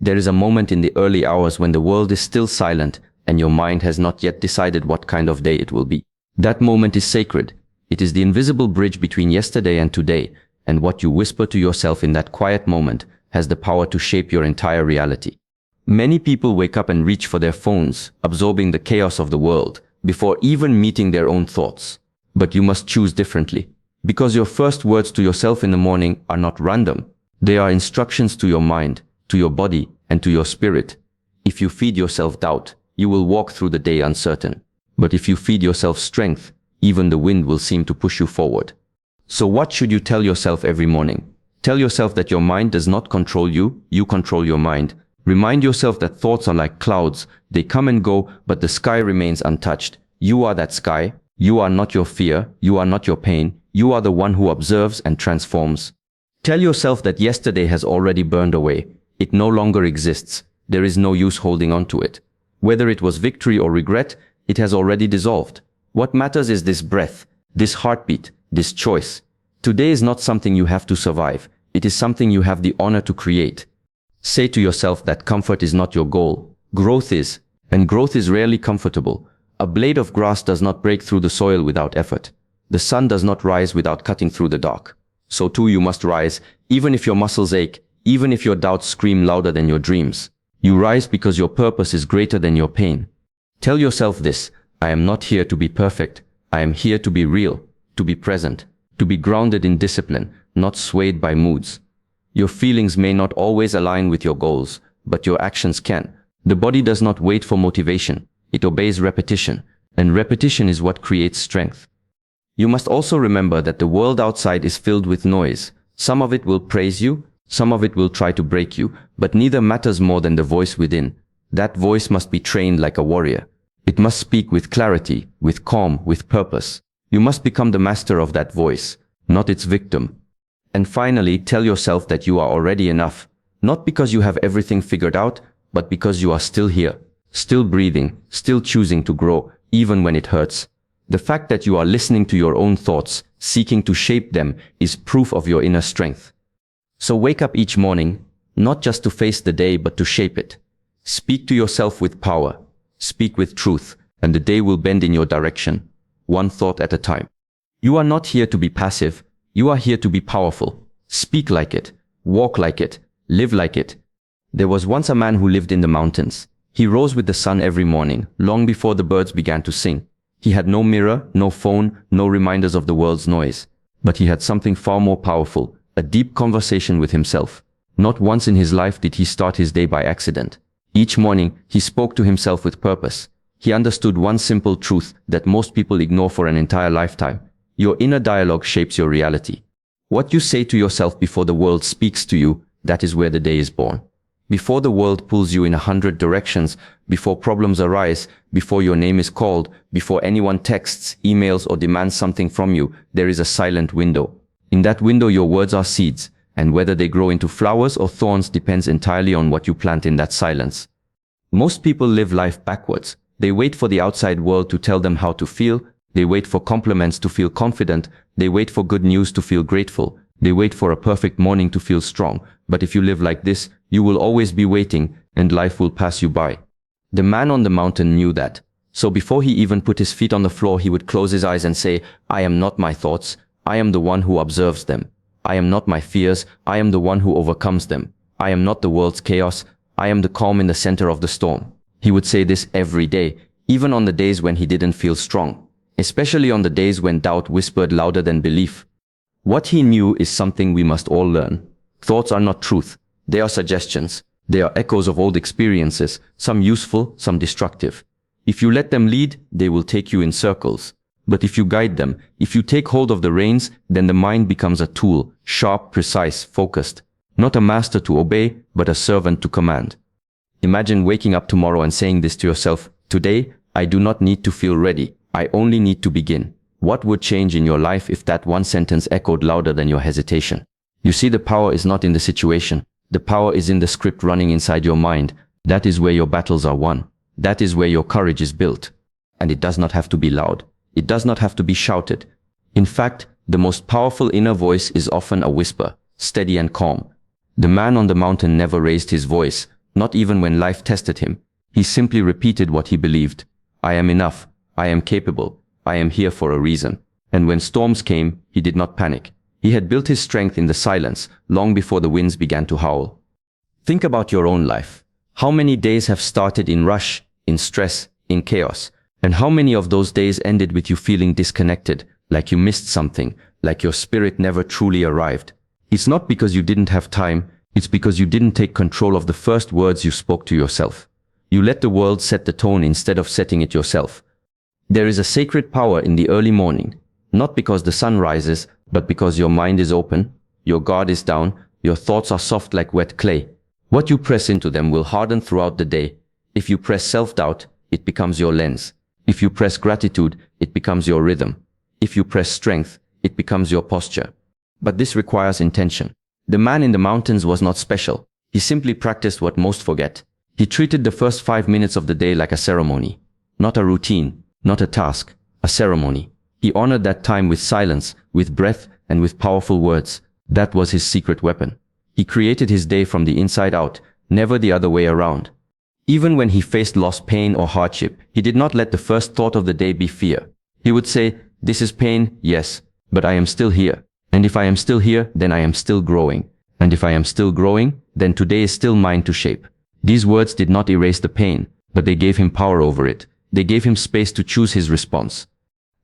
There is a moment in the early hours when the world is still silent and your mind has not yet decided what kind of day it will be. That moment is sacred. It is the invisible bridge between yesterday and today, and what you whisper to yourself in that quiet moment has the power to shape your entire reality. Many people wake up and reach for their phones, absorbing the chaos of the world, before even meeting their own thoughts. But you must choose differently, because your first words to yourself in the morning are not random. They are instructions to your mind, to your body, and to your spirit. If you feed yourself doubt, you will walk through the day uncertain. But if you feed yourself strength, even the wind will seem to push you forward. So what should you tell yourself every morning? Tell yourself that your mind does not control you, you control your mind. Remind yourself that thoughts are like clouds. They come and go, but the sky remains untouched. You are that sky. You are not your fear. You are not your pain. You are the one who observes and transforms. Tell yourself that yesterday has already burned away. It no longer exists. There is no use holding on to it. Whether it was victory or regret, it has already dissolved. What matters is this breath, this heartbeat, this choice. Today is not something you have to survive. It is something you have the honor to create. Say to yourself that comfort is not your goal. Growth is, and growth is rarely comfortable. A blade of grass does not break through the soil without effort. The sun does not rise without cutting through the dark. So too you must rise, even if your muscles ache, even if your doubts scream louder than your dreams. You rise because your purpose is greater than your pain. Tell yourself this: I am not here to be perfect. I am here to be real, to be present, to be grounded in discipline, not swayed by moods. Your feelings may not always align with your goals, but your actions can. The body does not wait for motivation. It obeys repetition, and repetition is what creates strength. You must also remember that the world outside is filled with noise. Some of it will praise you, some of it will try to break you, but neither matters more than the voice within. That voice must be trained like a warrior. It must speak with clarity, with calm, with purpose. You must become the master of that voice, not its victim. And finally, tell yourself that you are already enough, not because you have everything figured out, but because you are still here, still breathing, still choosing to grow, even when it hurts. The fact that you are listening to your own thoughts, seeking to shape them, is proof of your inner strength. So wake up each morning, not just to face the day, but to shape it. Speak to yourself with power. Speak with truth, and the day will bend in your direction, one thought at a time. You are not here to be passive. You are here to be powerful. Speak like it. Walk like it. Live like it. There was once a man who lived in the mountains. He rose with the sun every morning, long before the birds began to sing. He had no mirror, no phone, no reminders of the world's noise. But he had something far more powerful, a deep conversation with himself. Not once in his life did he start his day by accident. Each morning, he spoke to himself with purpose. He understood one simple truth that most people ignore for an entire lifetime. Your inner dialogue shapes your reality. What you say to yourself before the world speaks to you, that is where the day is born. Before the world pulls you in 100 directions, before problems arise, before your name is called, before anyone texts, emails, or demands something from you, there is a silent window. In that window, your words are seeds, and whether they grow into flowers or thorns depends entirely on what you plant in that silence. Most people live life backwards. They wait for the outside world to tell them how to feel. They wait for compliments to feel confident. They wait for good news to feel grateful. They wait for a perfect morning to feel strong. But if you live like this, you will always be waiting, and life will pass you by. The man on the mountain knew that. So before he even put his feet on the floor, he would close his eyes and say, I am not my thoughts. I am the one who observes them. I am not my fears. I am the one who overcomes them. I am not the world's chaos. I am the calm in the center of the storm. He would say this every day, even on the days when he didn't feel strong, especially on the days when doubt whispered louder than belief. What he knew is something we must all learn. Thoughts are not truth. They are suggestions. They are echoes of old experiences, some useful, some destructive. If you let them lead, they will take you in circles. But if you guide them, if you take hold of the reins, then the mind becomes a tool, sharp, precise, focused. Not a master to obey, but a servant to command. Imagine waking up tomorrow and saying this to yourself: today, I do not need to feel ready. I only need to begin. What would change in your life if that one sentence echoed louder than your hesitation? You see, the power is not in the situation. The power is in the script running inside your mind. That is where your battles are won. That is where your courage is built. And it does not have to be loud. It does not have to be shouted. In fact, the most powerful inner voice is often a whisper, steady and calm. The man on the mountain never raised his voice, not even when life tested him. He simply repeated what he believed. I am enough. I am capable. I am here for a reason. And when storms came, he did not panic. He had built his strength in the silence, long before the winds began to howl. Think about your own life. How many days have started in rush, in stress, in chaos? And how many of those days ended with you feeling disconnected, like you missed something, like your spirit never truly arrived? It's not because you didn't have time, it's because you didn't take control of the first words you spoke to yourself. You let the world set the tone instead of setting it yourself. There is a sacred power in the early morning, not because the sun rises, but because your mind is open, your guard is down, your thoughts are soft like wet clay. What you press into them will harden throughout the day. If you press self-doubt, it becomes your lens. If you press gratitude, it becomes your rhythm. If you press strength, it becomes your posture. But this requires intention. The man in the mountains was not special. He simply practiced what most forget. He treated the first 5 minutes of the day like a ceremony. Not a routine, not a task, a ceremony. He honored that time with silence, with breath, and with powerful words. That was his secret weapon. He created his day from the inside out, never the other way around. Even when he faced loss, pain, or hardship, he did not let the first thought of the day be fear. He would say, this is pain, yes, but I am still here. And if I am still here, then I am still growing. And if I am still growing, then today is still mine to shape. These words did not erase the pain, but they gave him power over it. They gave him space to choose his response.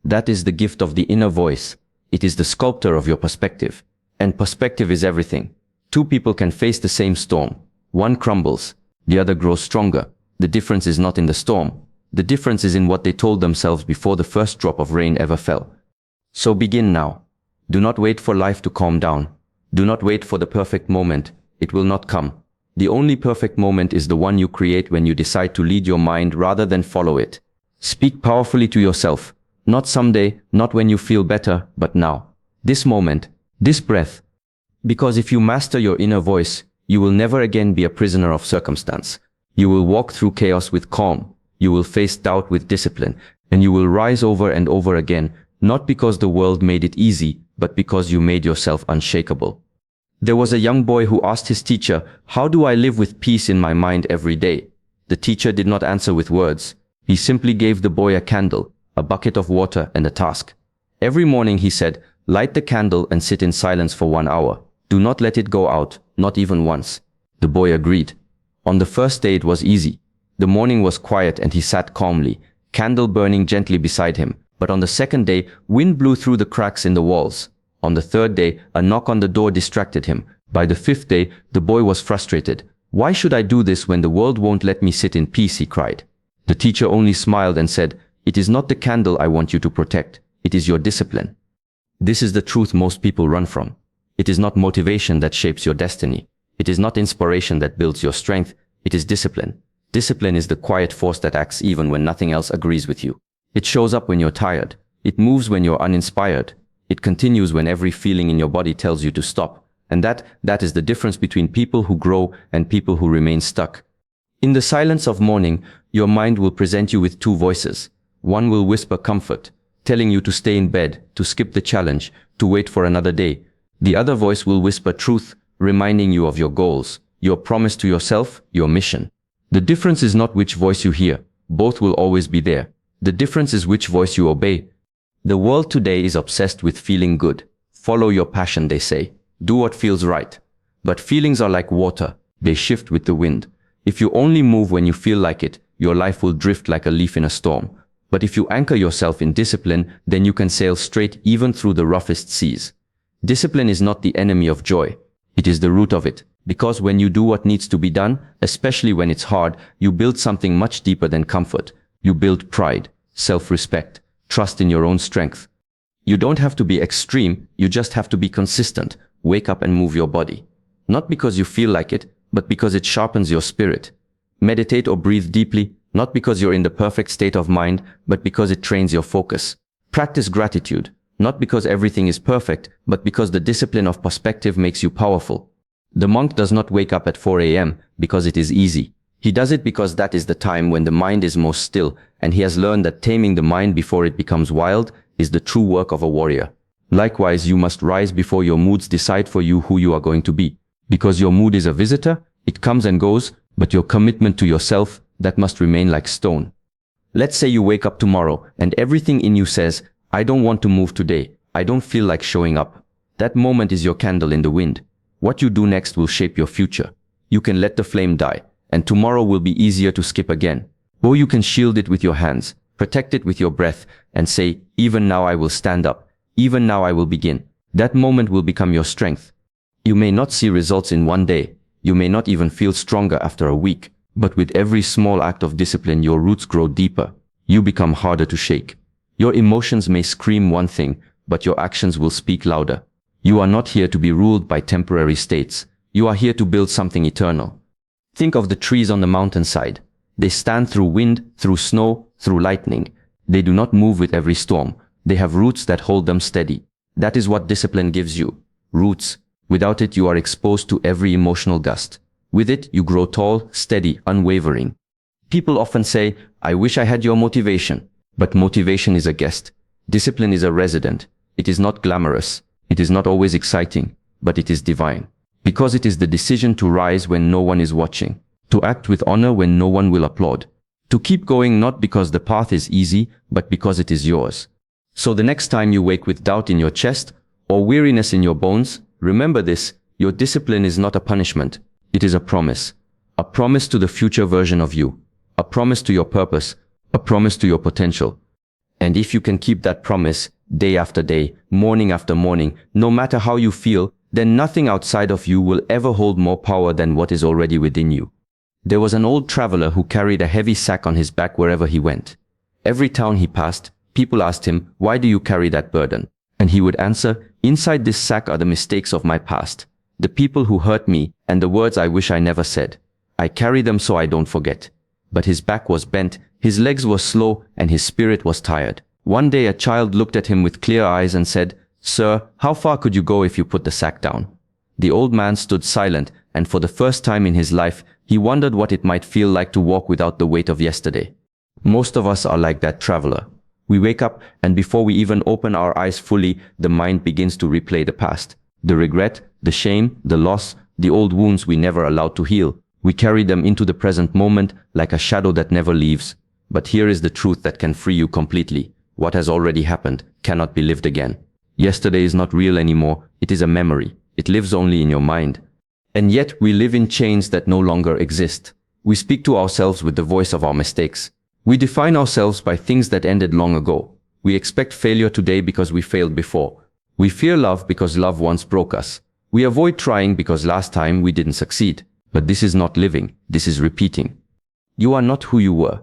That is the gift of the inner voice. It is the sculptor of your perspective. And perspective is everything. Two people can face the same storm. One crumbles, the other grows stronger. The difference is not in the storm. The difference is in what they told themselves before the first drop of rain ever fell. So begin now. Do not wait for life to calm down. Do not wait for the perfect moment. It will not come. The only perfect moment is the one you create when you decide to lead your mind rather than follow it. Speak powerfully to yourself. Not someday, not when you feel better, but now. This moment, this breath. Because if you master your inner voice, you will never again be a prisoner of circumstance. You will walk through chaos with calm. You will face doubt with discipline. And you will rise over and over again, not because the world made it easy, but because you made yourself unshakable. There was a young boy who asked his teacher, how do I live with peace in my mind every day? The teacher did not answer with words. He simply gave the boy a candle, a bucket of water, and a task. Every morning he said, light the candle and sit in silence for 1 hour. Do not let it go out, not even once. The boy agreed. On the first day it was easy. The morning was quiet and he sat calmly, candle burning gently beside him. But on the second day, wind blew through the cracks in the walls. On the third day, a knock on the door distracted him. By the fifth day, the boy was frustrated. Why should I do this when the world won't let me sit in peace, he cried. The teacher only smiled and said, it is not the candle I want you to protect. It is your discipline. This is the truth most people run from. It is not motivation that shapes your destiny. It is not inspiration that builds your strength. It is discipline. Discipline is the quiet force that acts even when nothing else agrees with you. It shows up when you're tired. It moves when you're uninspired. It continues when every feeling in your body tells you to stop. And that is the difference between people who grow and people who remain stuck. In the silence of morning, your mind will present you with two voices. One will whisper comfort, telling you to stay in bed, to skip the challenge, to wait for another day. The other voice will whisper truth, reminding you of your goals, your promise to yourself, your mission. The difference is not which voice you hear. Both will always be there. The difference is which voice you obey. The world today is obsessed with feeling good. Follow your passion, they say. Do what feels right. But feelings are like water. They shift with the wind. If you only move when you feel like it, your life will drift like a leaf in a storm. But if you anchor yourself in discipline, then you can sail straight even through the roughest seas. Discipline is not the enemy of joy. It is the root of it. Because when you do what needs to be done, especially when it's hard, you build something much deeper than comfort. You build pride, self-respect, trust in your own strength. You don't have to be extreme, you just have to be consistent. Wake up and move your body. Not because you feel like it, but because it sharpens your spirit. Meditate or breathe deeply, not because you're in the perfect state of mind, but because it trains your focus. Practice gratitude, not because everything is perfect, but because the discipline of perspective makes you powerful. The monk does not wake up at 4 a.m. because it is easy. He does it because that is the time when the mind is most still, and he has learned that taming the mind before it becomes wild is the true work of a warrior. Likewise, you must rise before your moods decide for you who you are going to be. Because your mood is a visitor, It comes and goes, but your commitment to yourself, that must remain like stone. Let's say you wake up tomorrow and everything in you says, I don't want to move today. I don't feel like showing up. That moment is your candle in the wind. What you do next will shape your future. You can let the flame die, and tomorrow will be easier to skip again. Or you can shield it with your hands, protect it with your breath, and say, even now I will stand up. Even now I will begin. That moment will become your strength. You may not see results in one day. You may not even feel stronger after a week. But with every small act of discipline, your roots grow deeper. You become harder to shake. Your emotions may scream one thing, but your actions will speak louder. You are not here to be ruled by temporary states. You are here to build something eternal. Think of the trees on the mountainside. They stand through wind, through snow, through lightning. They do not move with every storm. They have roots that hold them steady. That is what discipline gives you. Roots. Without it, you are exposed to every emotional gust. With it, you grow tall, steady, unwavering. People often say, I wish I had your motivation. But motivation is a guest. Discipline is a resident. It is not glamorous. It is not always exciting, but it is divine. Because it is the decision to rise when no one is watching. To act with honor when no one will applaud. To keep going not because the path is easy, but because it is yours. So the next time you wake with doubt in your chest, or weariness in your bones, remember this, your discipline is not a punishment. It is a promise. A promise to the future version of you. A promise to your purpose. A promise to your potential. And if you can keep that promise, day after day, morning after morning, no matter how you feel, then nothing outside of you will ever hold more power than what is already within you. There was an old traveler who carried a heavy sack on his back wherever he went. Every town he passed, people asked him, why do you carry that burden? And he would answer, inside this sack are the mistakes of my past, the people who hurt me, and the words I wish I never said. I carry them so I don't forget. But his back was bent, his legs were slow, and his spirit was tired. One day a child looked at him with clear eyes and said, Sir, how far could you go if you put the sack down? The old man stood silent, and for the first time in his life, he wondered what it might feel like to walk without the weight of yesterday. Most of us are like that traveler. We wake up, and before we even open our eyes fully, the mind begins to replay the past. The regret, the shame, the loss, the old wounds we never allowed to heal. We carry them into the present moment like a shadow that never leaves. But here is the truth that can free you completely. What has already happened cannot be lived again. Yesterday is not real anymore. It is a memory. It lives only in your mind. And yet we live in chains that no longer exist. We speak to ourselves with the voice of our mistakes. We define ourselves by things that ended long ago. We expect failure today because we failed before. We fear love because love once broke us. We avoid trying because last time we didn't succeed. But this is not living. This is repeating. You are not who you were.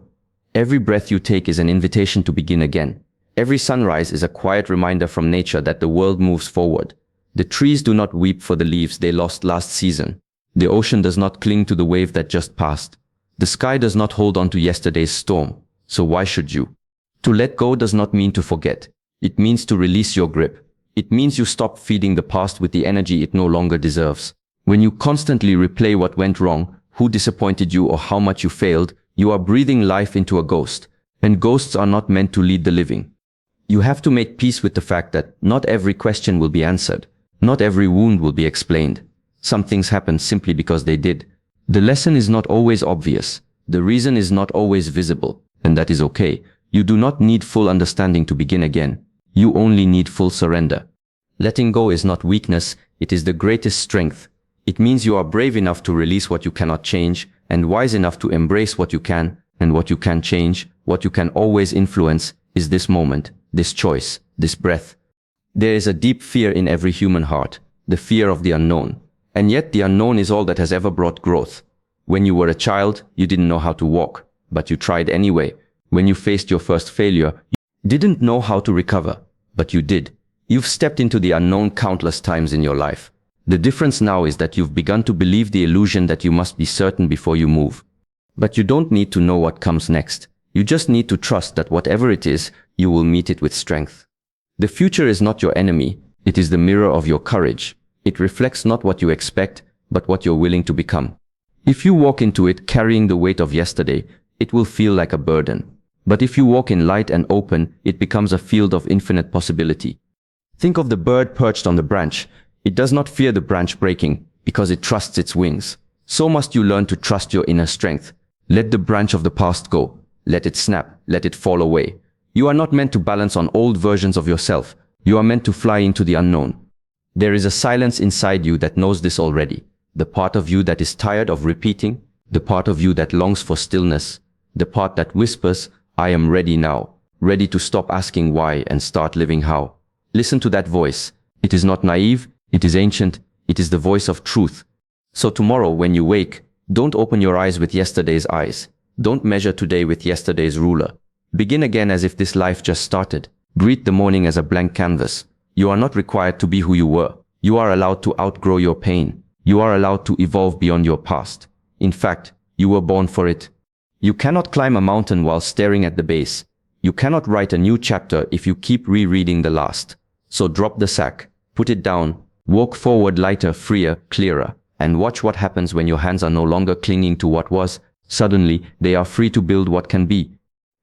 Every breath you take is an invitation to begin again. Every sunrise is a quiet reminder from nature that the world moves forward. The trees do not weep for the leaves they lost last season. The ocean does not cling to the wave that just passed. The sky does not hold on to yesterday's storm. So why should you? To let go does not mean to forget. It means to release your grip. It means you stop feeding the past with the energy it no longer deserves. When you constantly replay what went wrong, who disappointed you or how much you failed, you are breathing life into a ghost. And ghosts are not meant to lead the living. You have to make peace with the fact that not every question will be answered. Not every wound will be explained. Some things happen simply because they did. The lesson is not always obvious. The reason is not always visible. And that is okay. You do not need full understanding to begin again. You only need full surrender. Letting go is not weakness. It is the greatest strength. It means you are brave enough to release what you cannot change and wise enough to embrace what you can, and what you can change, what you can always influence, is this moment, this choice, this breath. There is a deep fear in every human heart, the fear of the unknown. And yet the unknown is all that has ever brought growth. When you were a child, you didn't know how to walk, but you tried anyway. When you faced your first failure, you didn't know how to recover, but you did. You've stepped into the unknown countless times in your life. The difference now is that you've begun to believe the illusion that you must be certain before you move. But you don't need to know what comes next. You just need to trust that whatever it is, you will meet it with strength. The future is not your enemy. It is the mirror of your courage. It reflects not what you expect, but what you're willing to become. If you walk into it carrying the weight of yesterday, it will feel like a burden. But if you walk in light and open, it becomes a field of infinite possibility. Think of the bird perched on the branch. It does not fear the branch breaking because it trusts its wings. so must you learn to trust your inner strength. Let the branch of the past go. Let it snap. Let it fall away. You are not meant to balance on old versions of yourself. You are meant to fly into the unknown. There is a silence inside you that knows this already. The part of you that is tired of repeating, the part of you that longs for stillness, the part that whispers, I am ready now, ready to stop asking why and start living how. Listen to that voice. It is not naive, it is ancient, it is the voice of truth. So tomorrow when you wake, don't open your eyes with yesterday's eyes. Don't measure today with yesterday's ruler. Begin again as if this life just started. Greet the morning as a blank canvas. You are not required to be who you were. You are allowed to outgrow your pain. You are allowed to evolve beyond your past. In fact, you were born for it. You cannot climb a mountain while staring at the base. You cannot write a new chapter if you keep rereading the last. So drop the sack, put it down, walk forward lighter, freer, clearer, and watch what happens when your hands are no longer clinging to what was. Suddenly, they are free to build what can be.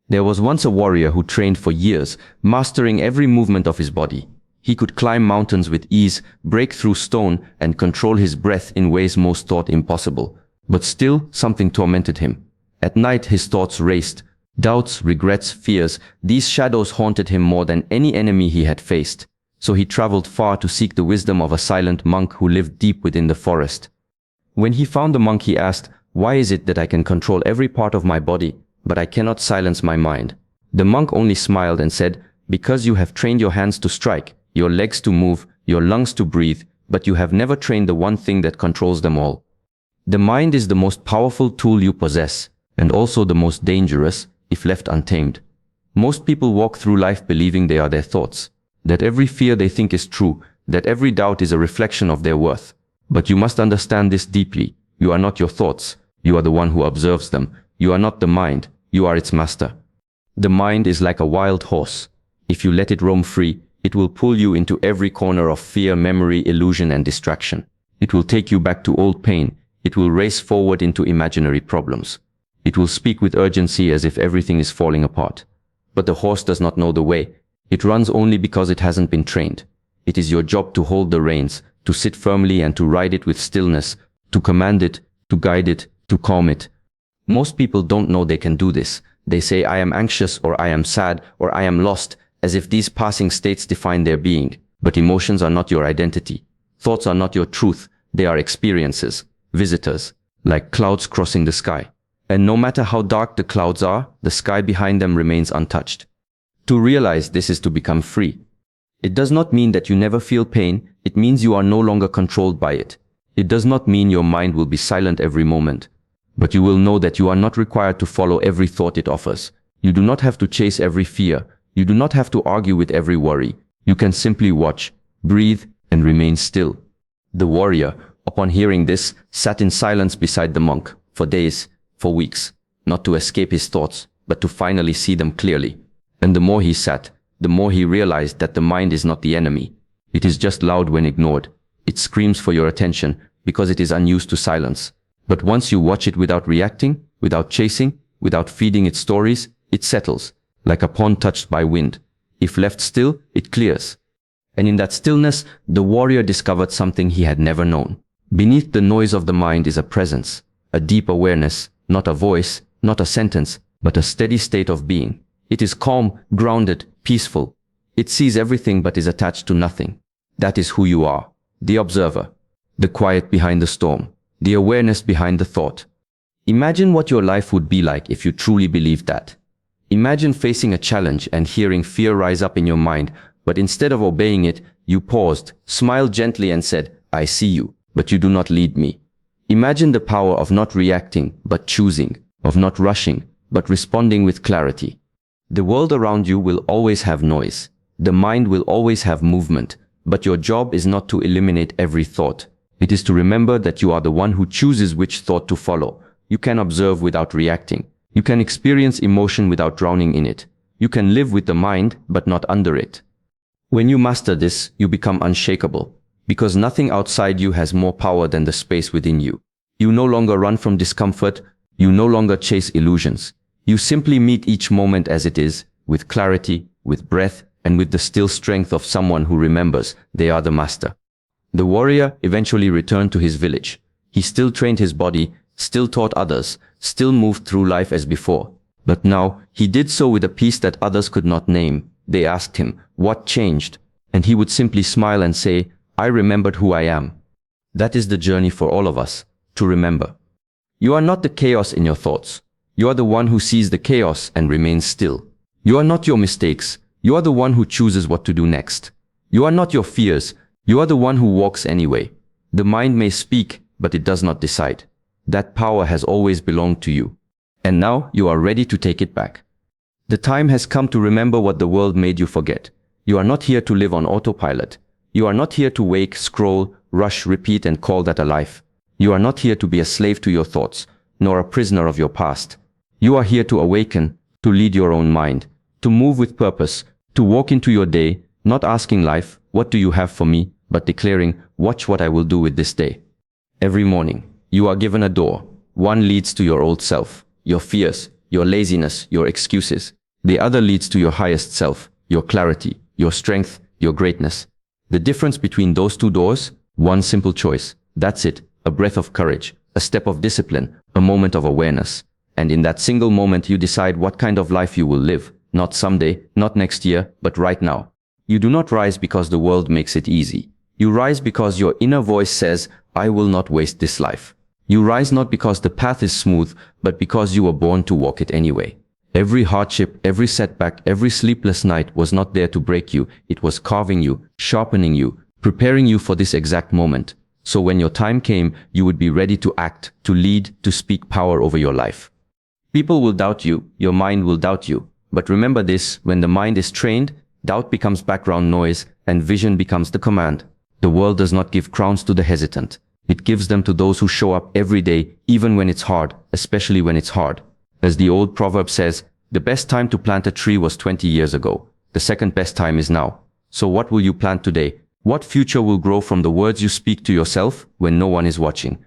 There was once a warrior who trained for years, mastering every movement of his body. He could climb mountains with ease, break through stone, and control his breath in ways most thought impossible. But still, something tormented him. At night, his thoughts raced. Doubts, regrets, fears, these shadows haunted him more than any enemy he had faced. So he traveled far to seek the wisdom of a silent monk who lived deep within the forest. When he found the monk, he asked, "Why is it that I can control every part of my body, but I cannot silence my mind?" The monk only smiled and said, "Because you have trained your hands to strike, your legs to move, your lungs to breathe, but you have never trained the one thing that controls them all." The mind is the most powerful tool you possess, and also the most dangerous, if left untamed. Most people walk through life believing they are their thoughts, that every fear they think is true, that every doubt is a reflection of their worth. But you must understand this deeply. You are not your thoughts. You are the one who observes them. You are not the mind. You are its master. The mind is like a wild horse. If you let it roam free, it will pull you into every corner of fear, memory, illusion, and distraction. It will take you back to old pain. It will race forward into imaginary problems. It will speak with urgency as if everything is falling apart. But the horse does not know the way. It runs only because it hasn't been trained. It is your job to hold the reins, to sit firmly and to ride it with stillness, to command it, to guide it, to calm it. Most people don't know they can do this. They say, "I am anxious," or "I am sad," or "I am lost," as if these passing states define their being. But emotions are not your identity. Thoughts are not your truth. They are experiences, visitors, like clouds crossing the sky. And no matter how dark the clouds are, the sky behind them remains untouched. To realize this is to become free. It does not mean that you never feel pain. It means you are no longer controlled by it. It does not mean your mind will be silent every moment. But you will know that you are not required to follow every thought it offers. You do not have to chase every fear. You do not have to argue with every worry. You can simply watch, breathe, and remain still. The warrior, upon hearing this, sat in silence beside the monk, for days, for weeks, not to escape his thoughts, but to finally see them clearly. And the more he sat, the more he realized that the mind is not the enemy. It is just loud when ignored. It screams for your attention because it is unused to silence. But once you watch it without reacting, without chasing, without feeding it stories, it settles, like a pond touched by wind. If left still, it clears. And in that stillness, the warrior discovered something he had never known. Beneath the noise of the mind is a presence, a deep awareness, not a voice, not a sentence, but a steady state of being. It is calm, grounded, peaceful. It sees everything but is attached to nothing. That is who you are, the observer, the quiet behind the storm, the awareness behind the thought. Imagine what your life would be like if you truly believed that. Imagine facing a challenge and hearing fear rise up in your mind, but instead of obeying it, you paused, smiled gently and said, "I see you, but you do not lead me." Imagine the power of not reacting, but choosing, of not rushing, but responding with clarity. The world around you will always have noise. The mind will always have movement, but your job is not to eliminate every thought. It is to remember that you are the one who chooses which thought to follow. You can observe without reacting. You can experience emotion without drowning in it. You can live with the mind, but not under it. When you master this, you become unshakable, because nothing outside you has more power than the space within you. You no longer run from discomfort. You no longer chase illusions. You simply meet each moment as it is, with clarity, with breath, and with the still strength of someone who remembers they are the master. The warrior eventually returned to his village. He still trained his body, still taught others, still moved through life as before. But now, he did so with a peace that others could not name. They asked him, "What changed?" And he would simply smile and say, "I remembered who I am." That is the journey for all of us, to remember. You are not the chaos in your thoughts. You are the one who sees the chaos and remains still. You are not your mistakes. You are the one who chooses what to do next. You are not your fears. You are the one who walks anyway. The mind may speak, but it does not decide. That power has always belonged to you. And now you are ready to take it back. The time has come to remember what the world made you forget. You are not here to live on autopilot. You are not here to wake, scroll, rush, repeat, and call that a life. You are not here to be a slave to your thoughts, nor a prisoner of your past. You are here to awaken, to lead your own mind, to move with purpose, to walk into your day, not asking life, "What do you have for me?" but declaring, "Watch what I will do with this day." Every morning, you are given a door. One leads to your old self, your fears, your laziness, your excuses. The other leads to your highest self, your clarity, your strength, your greatness. The difference between those two doors? One simple choice. That's it. A breath of courage, a step of discipline, a moment of awareness. And in that single moment you decide what kind of life you will live. Not someday, not next year, but right now. You do not rise because the world makes it easy. You rise because your inner voice says, "I will not waste this life." You rise not because the path is smooth, but because you were born to walk it anyway. Every hardship, every setback, every sleepless night was not there to break you. It was carving you, sharpening you, preparing you for this exact moment. So when your time came, you would be ready to act, to lead, to speak power over your life. People will doubt you, your mind will doubt you. But remember this, when the mind is trained, doubt becomes background noise and vision becomes the command. The world does not give crowns to the hesitant. It gives them to those who show up every day, even when it's hard, especially when it's hard. As the old proverb says, the best time to plant a tree was 20 years ago. The second best time is now. So what will you plant today? What future will grow from the words you speak to yourself when no one is watching?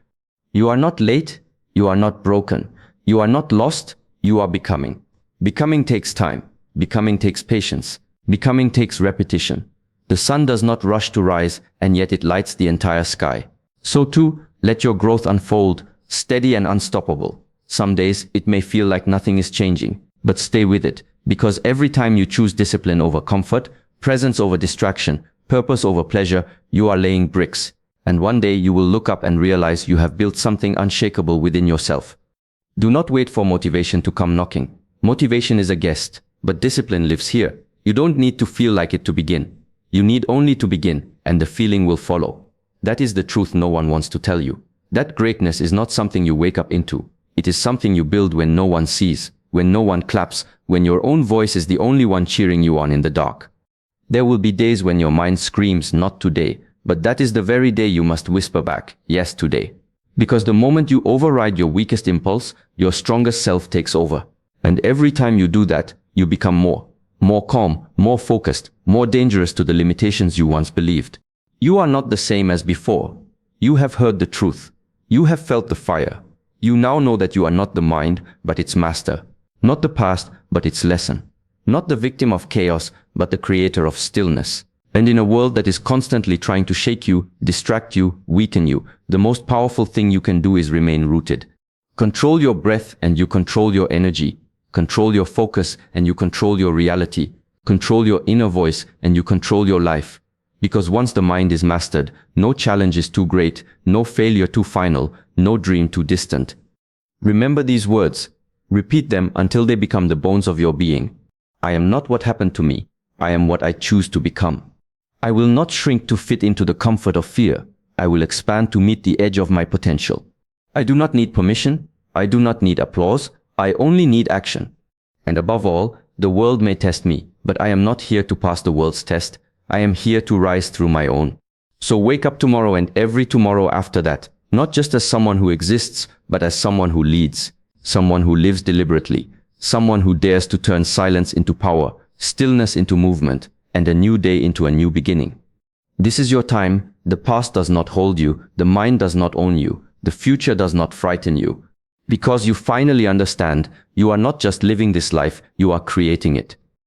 You are not late. You are not broken. You are not lost. You are becoming. Becoming takes time. Becoming takes patience. Becoming takes repetition. The sun does not rush to rise, and yet it lights the entire sky. So too, let your growth unfold, steady and unstoppable. Some days it may feel like nothing is changing, but stay with it, because every time you choose discipline over comfort, presence over distraction, purpose over pleasure, you are laying bricks. And one day you will look up and realize you have built something unshakable within yourself. Do not wait for motivation to come knocking. Motivation is a guest, but discipline lives here. You don't need to feel like it to begin. You need only to begin, and the feeling will follow. That is the truth no one wants to tell you. That greatness is not something you wake up into. It is something you build when no one sees, when no one claps, when your own voice is the only one cheering you on in the dark. There will be days when your mind screams, "Not today," but that is the very day you must whisper back, "Yes, today." Because the moment you override your weakest impulse, your strongest self takes over. And every time you do that, you become more calm, more focused, more dangerous to the limitations you once believed. You are not the same as before. You have heard the truth. You have felt the fire. You now know that you are not the mind, but its master. Not the past, but its lesson. Not the victim of chaos, but the creator of stillness. And in a world that is constantly trying to shake you, distract you, weaken you, the most powerful thing you can do is remain rooted. Control your breath and you control your energy. Control your focus and you control your reality. Control your inner voice and you control your life. Because once the mind is mastered, no challenge is too great, no failure too final, no dream too distant. Remember these words. Repeat them until they become the bones of your being. I am not what happened to me. I am what I choose to become. I will not shrink to fit into the comfort of fear. I will expand to meet the edge of my potential. I do not need permission. I do not need applause. I only need action. And above all, the world may test me, but I am not here to pass the world's test. I am here to rise through my own. So wake up tomorrow and every tomorrow after that, not just as someone who exists, but as someone who leads, someone who lives deliberately, someone who dares to turn silence into power, stillness into movement, and a new day into a new beginning. This is your time. The past does not hold you. The mind does not own you. The future does not frighten you. Because you finally understand, you are not just living this life, you are creating it.